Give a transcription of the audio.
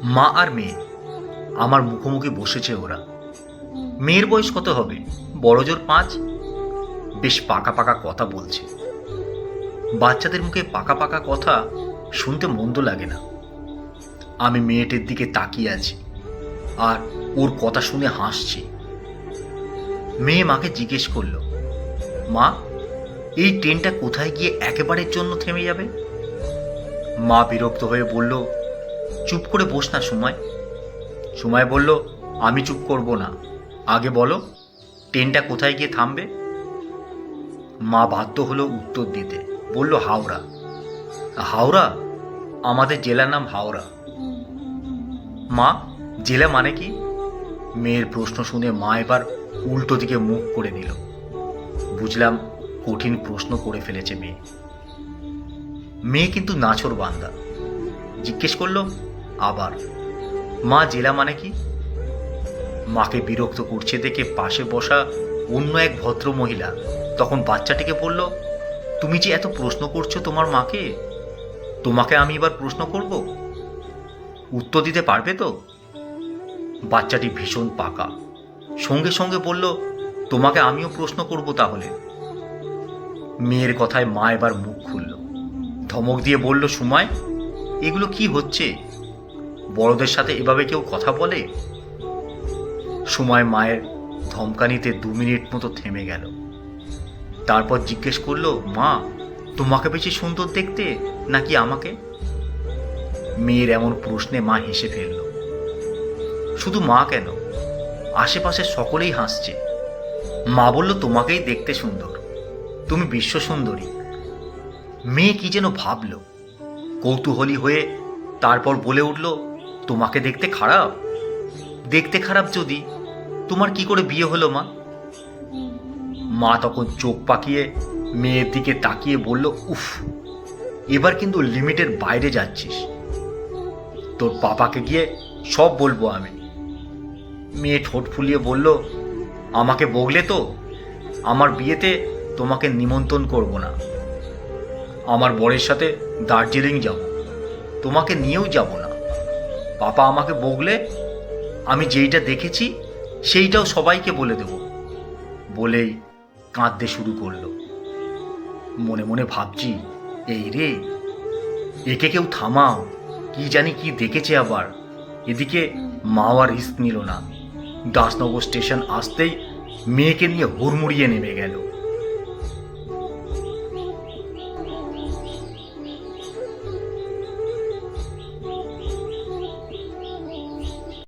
মা আর মেয়ে আমার মুখোমুখি বসেছে ওরা। মেয়ের বয়স কত হবে? বড় জোর 5। বেশ পাকা পাকা কথা বলছে। বাচ্চাদের মুখে পাকা পাকা কথা শুনতে মন্দ লাগে না। আমি মেয়েটির দিকে তাকিয়ে আছি আর ওর কথা শুনে হাসছি। মেয়ে মাকে জিজ্ঞেস করলো, মা, এই ট্রেনটা কোথায় গিয়ে একেবারের জন্য থেমে যাবে? মা বিরক্ত হয়ে বলল, চুপ করে বস না সময়। সময় বলল, আমি চুপ করব না, আগে বলো ট্রেনটা কোথায় গিয়ে থামবে। মা বাধ্য হলো উত্তর দিতে, বলল, হাওড়া। হাওড়া? আমাদের জেলার নাম হাওড়া। মা, জেলা মানে কি? মেয়ের প্রশ্ন শুনে মা এবার উল্টো দিকে মুখ করে দিল। বুঝলাম কঠিন প্রশ্ন করে ফেলেছে মেয়ে। মেয়ে কিন্তু নাছোড় বান্দা। জিজ্ঞেস করলো আবার, মা, জেলা মানে কি? মাকে বিরক্ত করছে দেখে পাশে বসা অন্য এক ভদ্র মহিলা তখন বাচ্চাটিকে বলল, তুমি যে এত প্রশ্ন করছো তোমার মাকে, তোমাকে আমি এবার প্রশ্ন করব, উত্তর দিতে পারবে তো? বাচ্চাটি ভীষণ পাকা, সঙ্গে সঙ্গে বলল, তোমাকে আমিও প্রশ্ন করব তাহলে। মেয়ের কথায় মা এবার মুখ খুলল, ধমক দিয়ে বলল, সময়, এগুলো কি হচ্ছে? বড়দের সাথে এভাবে কেউ কথা বলে? সময় মায়ের ধমকানিতে 2 মিনিট মতো থেমে গেল। তারপর জিজ্ঞেস করলো, মা, তোমাকে বেশি সুন্দর দেখতে নাকি আমাকে? মেয়ের এমন প্রশ্নে মা হেসে ফেলল। শুধু মা কেন, আশেপাশে সকলেই হাসছে। মা বলল, তোমাকেই দেখতে সুন্দর, তুমি বিশ্ব সুন্দরী। মেয়ে কি যেন ভাবল, কৌতূহলী হয়ে তারপর বলে উঠল, তোমাকে দেখতে খারাপ? দেখতে খারাপ যদি, তোমার কি করে বিয়ে হলো মা? মা তখন চোখ পাকিয়ে মেয়ের দিকে তাকিয়ে বলল, উফ, এবার কিন্তু লিমিটের বাইরে যাচ্ছিস, তোর পাপাকে গিয়ে সব বলবো আমি। মেয়ে ঠোঁট ফুলিয়ে বলল, আমাকে বগলে তো আমার বিয়েতে তোমাকে নিমন্ত্রণ করব না। আমার বরের সাথে দার্জিলিং যাব, তোমাকে নিয়েও যাব না। পাপা আমাকে বগলে আমি যেইটা দেখেছি সেইটাও সবাইকে বলে দেব। বলেই কাঁদতে শুরু করলো। মনে মনে ভাবছি, এই রে, একে কেউ থামাও, কি জানি কি দেখেছে আবার। এদিকে মাও আর রিস্ক নিল না। দাসনগর স্টেশন আসতেই মেয়েকে নিয়ে হুড়মুড়িয়ে নেমে গেল।